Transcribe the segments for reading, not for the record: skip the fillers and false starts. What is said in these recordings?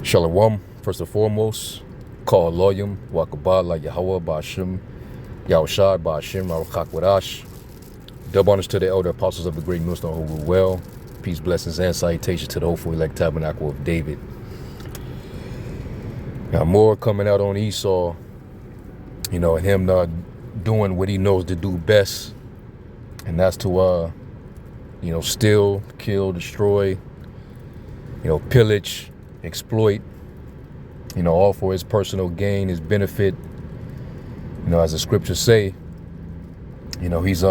Shalom, first and foremost, call Loyum, Wakabala, Yahweh, Bashim, Yahushai, Bashim, Arachak Wadash. Double honors to the elder apostles of the great millstone who rule well. Peace, blessings, and salutations to the hopeful elect tabernacle of David. Now, more coming out on Esau, and him not doing what he knows to do best, and that's to, steal, kill, destroy, pillage, exploit, all for his personal gain, his benefit. As the scriptures say, he's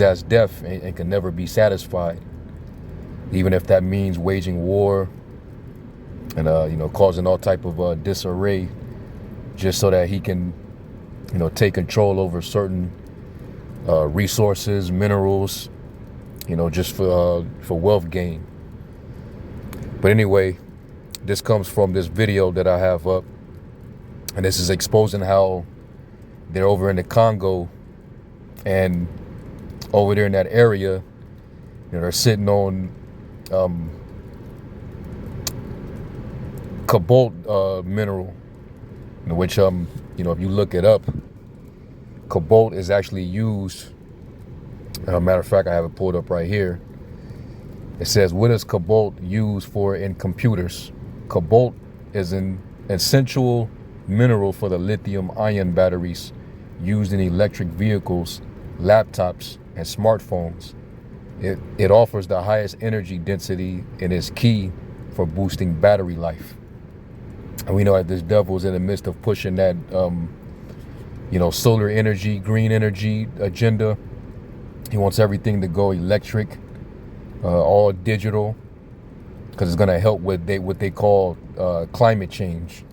as deaf and can never be satisfied, even if that means waging war and causing all type of disarray, just so that he can take control over certain resources, minerals, just for wealth gain. But anyway, this comes from this video that I have up, and this is exposing how they're over in the Congo, and over there in that area, they're sitting on cobalt mineral, which if you look it up, cobalt is actually used. Matter of fact, I have it pulled up right here. It says, what is cobalt used for in computers? Cobalt is an essential mineral for the lithium-ion batteries used in electric vehicles, laptops, and smartphones. It offers the highest energy density and is key for boosting battery life. And we know that this devil is in the midst of pushing that, solar energy, green energy agenda. He wants everything to go electric, all digital, because it's going to help with what they call climate change.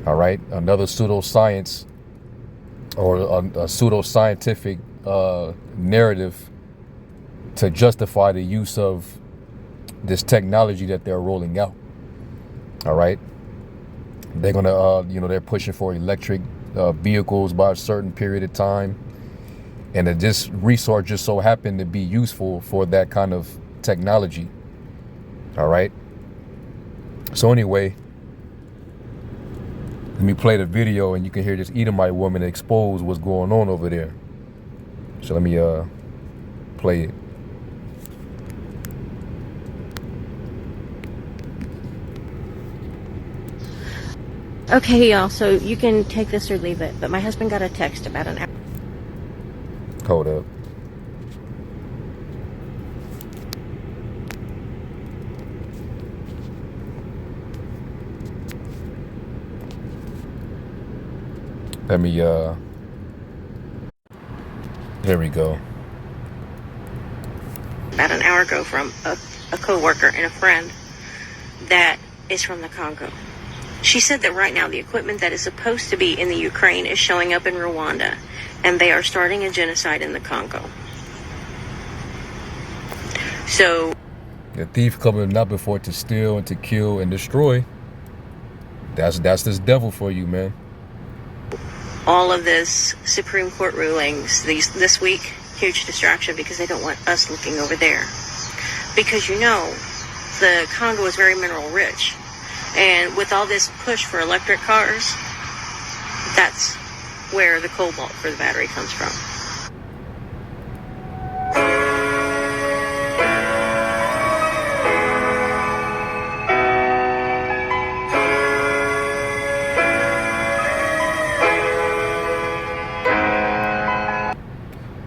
All right, another pseudoscience or a pseudoscientific narrative to justify the use of this technology that they're rolling out. All right, they're gonna, they're pushing for electric vehicles by a certain period of time. And this resource just so happened to be useful for that kind of technology. All right. So anyway, let me play the video and you can hear this Edomite woman expose what's going on over there. So let me play it. Okay, y'all, so you can take this or leave it, but my husband got a text about an hour. Hold up. Let me, there we go. About an hour ago from a co-worker and a friend that is from the Congo. She said that right now the equipment that is supposed to be in the Ukraine is showing up in Rwanda, and they are starting a genocide in the Congo. So the thief coming not before to steal and to kill and destroy. That's this devil for you, man. All of this Supreme Court rulings this week, huge distraction because they don't want us looking over there. Because the Congo is very mineral rich. And with all this push for electric cars, that's where the cobalt for the battery comes from.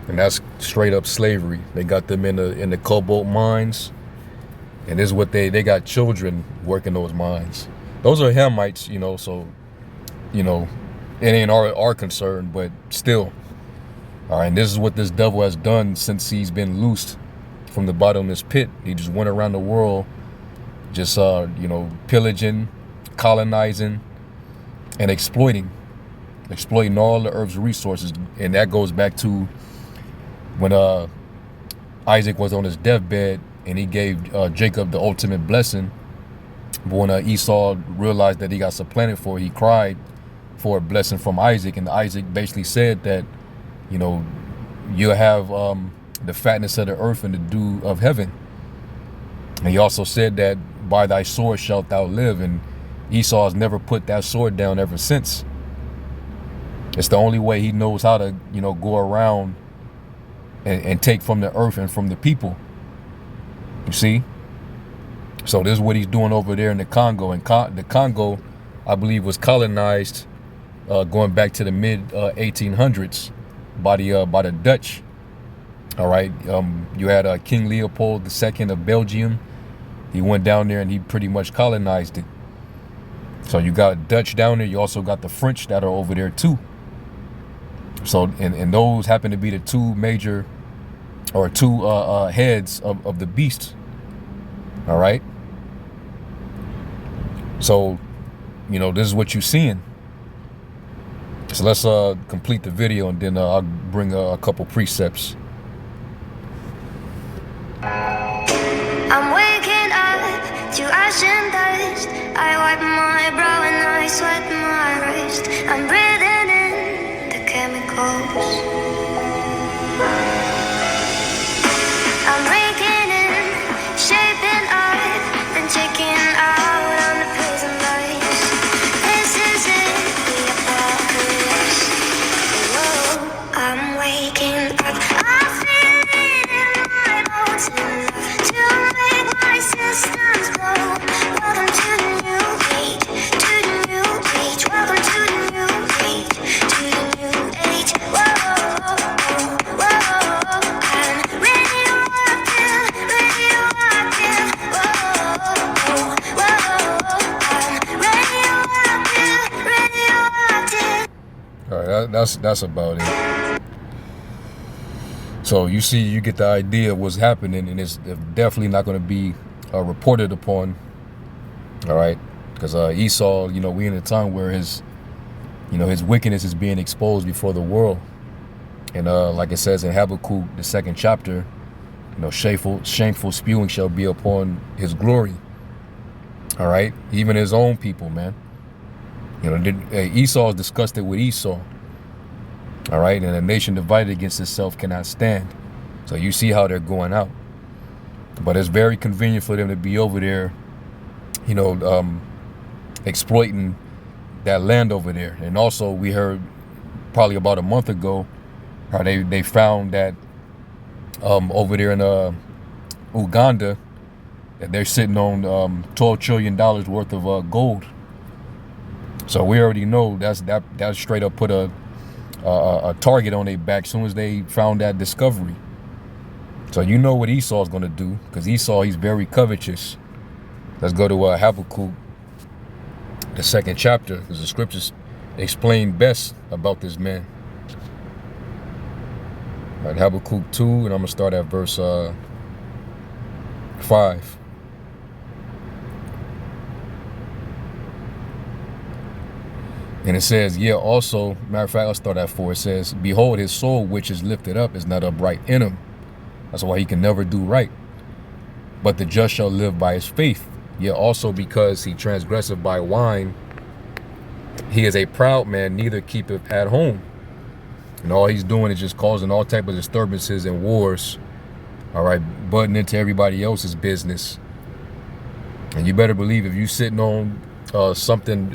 And that's straight up slavery. They got them in the cobalt mines. And this is what they got children working those mines. Those are Hamites, so, it ain't our concern, but still. All right, and this is what this devil has done since he's been loosed from the bottomless pit. He just went around the world, just, pillaging, colonizing, and exploiting all the earth's resources. And that goes back to when Isaac was on his deathbed, and he gave Jacob the ultimate blessing. But when Esau realized that he got supplanted he cried for a blessing from Isaac. And Isaac basically said that, you'll have the fatness of the earth and the dew of heaven. And he also said that by thy sword shalt thou live. And Esau has never put that sword down ever since. It's the only way he knows how to, go around and take from the earth and from the people. You see? So this is what he's doing over there in the Congo. And the Congo, I believe, was colonized going back to the mid 1800s by the Dutch. All right. You had King Leopold II of Belgium. He went down there and he pretty much colonized it. So you got Dutch down there. You also got the French that are over there too. So and those happen to be the two major or two heads of the beast. All right. So, this is what you're seeing. So let's complete the video, and then I'll bring a couple precepts. I'm waking up to ash and dust. I wipe my brow and I sweat my wrist. I'm breathing in the chemicals. I'm breaking in, shaping up, then checking out on the prison bus. This is it, the apocalypse. Whoa, I'm waking up. I feel it in my bones enough to make my systems blow. Welcome to the new age, to the new age. Welcome to the new age, to the new age. Whoa, whoa, whoa. I'm radioactive, radioactive. Whoa, whoa. I'm radioactive, radioactive. All right, that's about it. So you see, you get the idea of what's happening, and it's definitely not going to be reported upon. All right, because Esau, we in a time where his wickedness is being exposed before the world, and like it says in Habakkuk, the 2nd chapter, shameful spewing shall be upon his glory. All right, even his own people, man. Esau is disgusted with Esau. All right, and a nation divided against itself cannot stand. So you see how they're going out. But it's very convenient for them to be over there, exploiting that land over there. And also, we heard probably about a month ago, how they found that over there in Uganda, that they're sitting on $12 trillion worth of gold. So we already know that straight up put a target on their back as soon as they found that discovery. So you know what Esau's going to do, because Esau, he's very covetous. Let's go to Habakkuk, the 2nd chapter, because the scriptures explain best about this man. All right, Habakkuk 2, and I'm going to start at verse 5. And it says, yeah, also, matter of fact, I'll start at 4. It says, behold, his soul which is lifted up is not upright in him. That's why he can never do right. But the just shall live by his faith. Yet also because he transgresseth by wine, he is a proud man, neither keepeth at home. And all he's doing is just causing all type of disturbances and wars. All right, butting into everybody else's business. And you better believe if you're sitting on something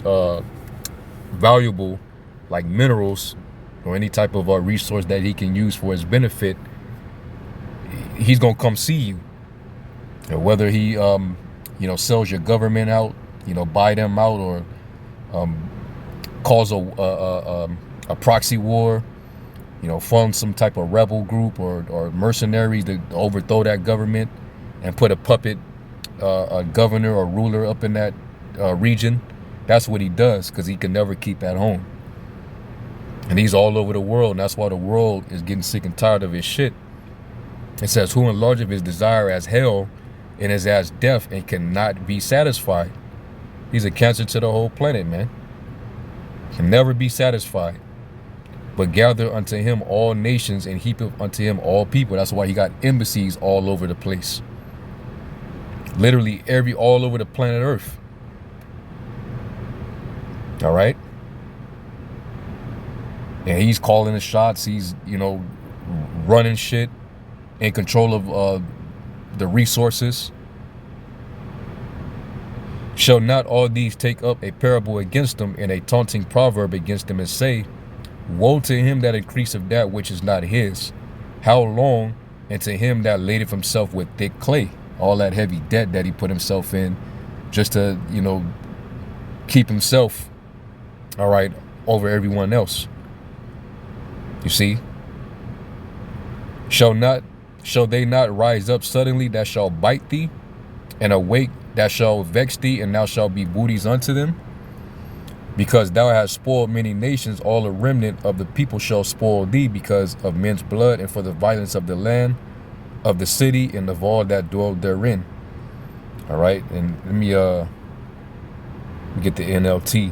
valuable like minerals or any type of resource that he can use for his benefit, he's gonna come see you. And whether he sells your government out, buy them out, or cause a proxy war, fund some type of rebel group or mercenaries to overthrow that government and put a puppet a governor or ruler up in that region. That's what he does, because he can never keep at home. And he's all over the world, and that's why the world is getting sick and tired of his shit. It says, who enlargeth his desire as hell and is as death and cannot be satisfied. He's a cancer to the whole planet, man. Can never be satisfied. But gather unto him all nations and heapeth unto him all people. That's why he got embassies all over the place. Literally all over the planet Earth. All right? And he's calling the shots. He's, running shit, in control of the resources. Shall not all these take up a parable against them, and a taunting proverb against them, and say, Woe to him that increaseth that which is not his. How long? And to him that ladeth himself with thick clay. All that heavy debt that he put himself in just to, keep himself, all right, over everyone else. You see? Shall they not rise up suddenly that shall bite thee, and awake that shall vex thee, and thou shalt be booties unto them? Because thou hast spoiled many nations, all the remnant of the people shall spoil thee, because of men's blood, and for the violence of the land, of the city, and of all that dwell therein. All right, and let me get the NLT.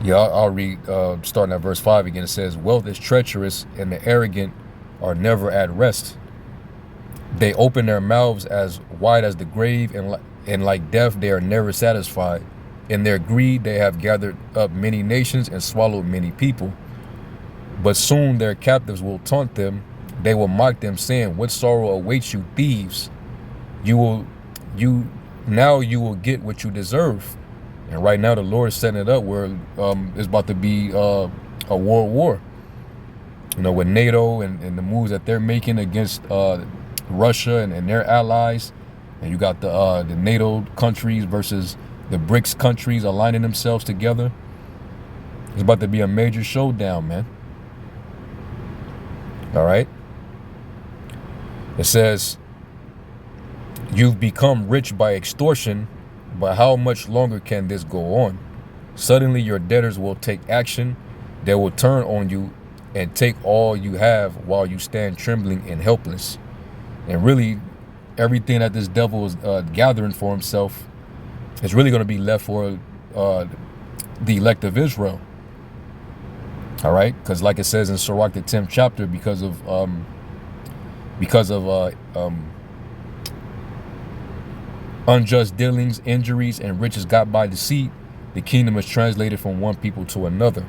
Yeah, I'll read starting at verse 5 again. It says, Wealth is treacherous, and the arrogant are never at rest. They open their mouths as wide as the grave, and like death they are never satisfied. In their greed they have gathered up many nations and swallowed many people. But soon their captives will taunt them. They will mock them, saying, What sorrow awaits you, thieves? You will get what you deserve. And right now the Lord is setting it up where it's about to be a world war. With NATO and the moves that they're making against Russia and their allies, and you got the NATO countries versus the BRICS countries aligning themselves together. It's about to be a major showdown, man. All right. It says, You've become rich by extortion, but how much longer can this go on? Suddenly your debtors will take action. They will turn on you and take all you have while you stand trembling and helpless. And really, everything that this devil is gathering for himself is really going to be left for the elect of Israel. All right, because like it says in Sirach, the 10th chapter, because of unjust dealings, injuries, and riches got by deceit, the kingdom is translated from one people to another.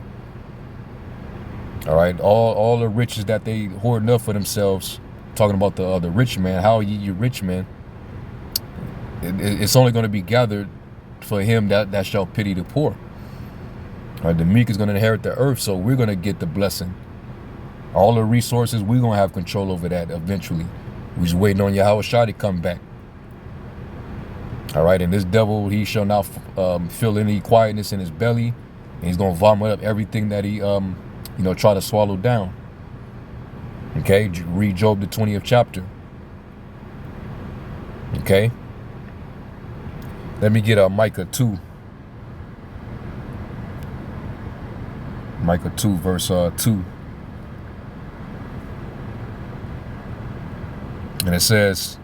All right, all the riches that they hoard up for themselves. Talking about the rich man, how ye you rich man? It's only going to be gathered for him that shall pity the poor. All right, the meek is going to inherit the earth, so we're going to get the blessing. All the resources, we're going to have control over that eventually. We're just waiting on Yahweh Shai to come back. All right, and this devil, he shall not feel any quietness in his belly, and he's going to vomit up everything that he try to swallow down. Okay, read Job the 20th chapter. Okay, let me get Micah 2. Micah 2 verse 2. And it says,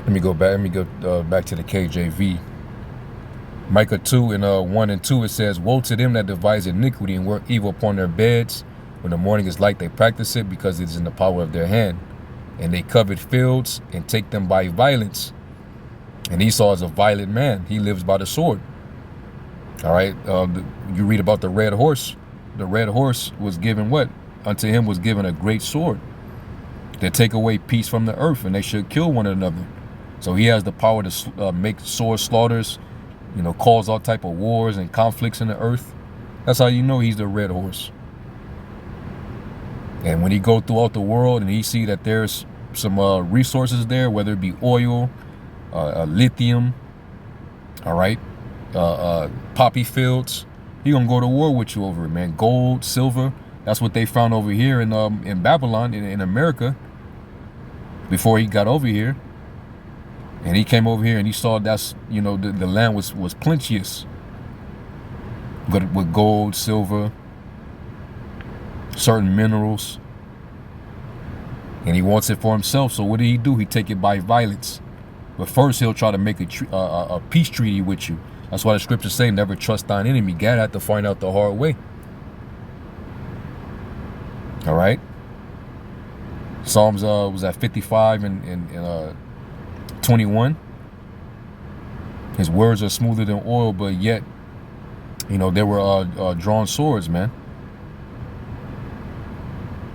let me go back to the KJV. Micah 2 and 1 and 2, it says, Woe to them that devise iniquity and work evil upon their beds. When the morning is light, they practice it, because it is in the power of their hand. And they covet fields and take them by violence. And Esau is a violent man. He lives by the sword. All right. You read about the red horse. The red horse was given what? Unto him was given a great sword. They take away peace from the earth, and they should kill one another. So he has the power to make sword slaughters, cause all type of wars and conflicts in the earth. That's how you know he's the red horse. And when he go throughout the world and he see that there's some resources there, whether it be oil, lithium, all right, poppy fields, he gonna go to war with you over it, man. Gold, silver, that's what they found over here in Babylon, in America, before he got over here. And he came over here and he saw that's, the land was plenteous with gold, silver, certain minerals. And he wants it for himself. So what did he do? He take it by violence. But first he'll try to make a peace treaty with you. That's why the scriptures say, never trust thine enemy. God had to find out the hard way. All right. Psalms was at 55 and 21. His words are smoother than oil, but yet You know, they were drawn swords, man.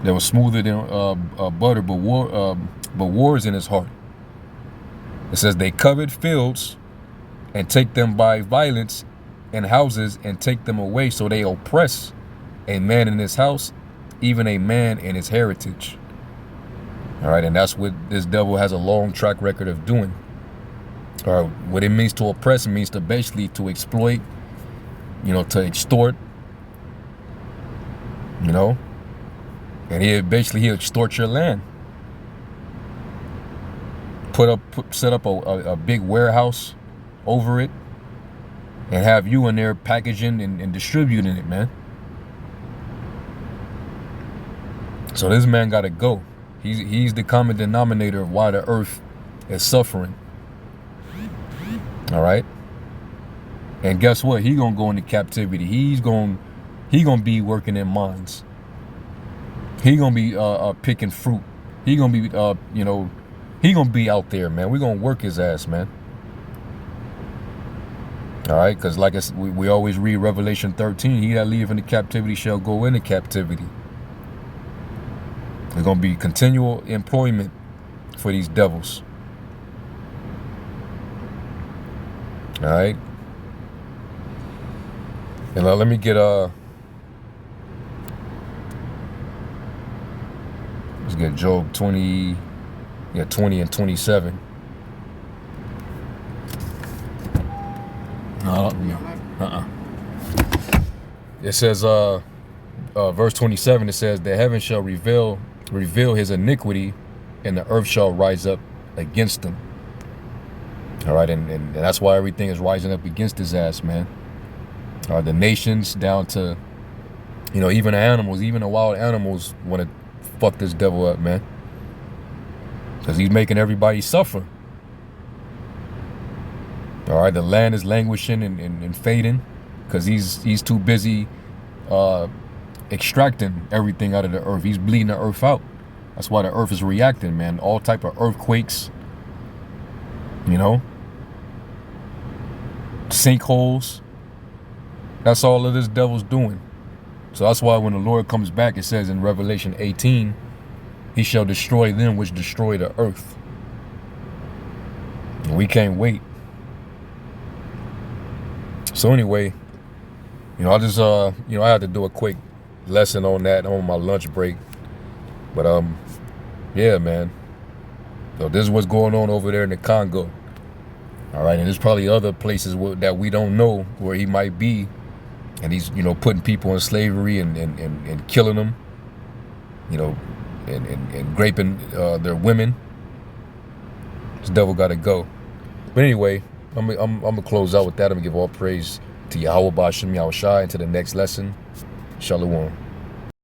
They were smoother than butter, but war's in his heart. It says they covet fields and take them by violence, and houses and take them away. So they oppress a man in his house, even a man in his heritage. All right, and that's what this devil has a long track record of doing. All right, what it means to oppress, it means to basically to exploit, you know, to extort, you know, and he'll extort your land. Set up a big warehouse over it, and have you in there packaging and distributing it, man. So this man got to go. He's the common denominator of why the earth is suffering. All right. And guess what? He gonna go into captivity. He gonna be working in mines. He gonna be picking fruit. He gonna be he gonna be out there, man. We gonna work his ass, man. All right, because like we always read Revelation 13, he that leave into captivity shall go into captivity. There's going to be continual employment for these devils. All right. And let me get let's get Job 20 and 27. It says, verse 27, it says, the heaven shall reveal his iniquity, and the earth shall rise up against him. All right, and that's why everything is rising up against his ass, man. The nations down to, you know, even the animals, even the wild animals want to fuck this devil up, man. Because he's making everybody suffer. All right, the land is languishing and fading because he's too busy extracting everything out of the earth. He's bleeding the earth out. That's why the earth is reacting, man. All type of earthquakes, you know, sinkholes. That's all of this devil's doing. So that's why when the Lord comes back, it says in Revelation 18, he shall destroy them which destroy the earth. And we can't wait. So anyway, you know, I just I had to do a quick lesson on that on my lunch break. But yeah, man. So this is what's going on over there in the Congo. All right, and there's probably other places that we don't know where he might be, and he's, you know, putting people in slavery and killing them, you know, and raping their women. This devil got to go. But anyway, I'm gonna close out with that. I'm gonna give all praise to Yahweh Ba'Shem Yahushai, and to the next lesson. Shalom.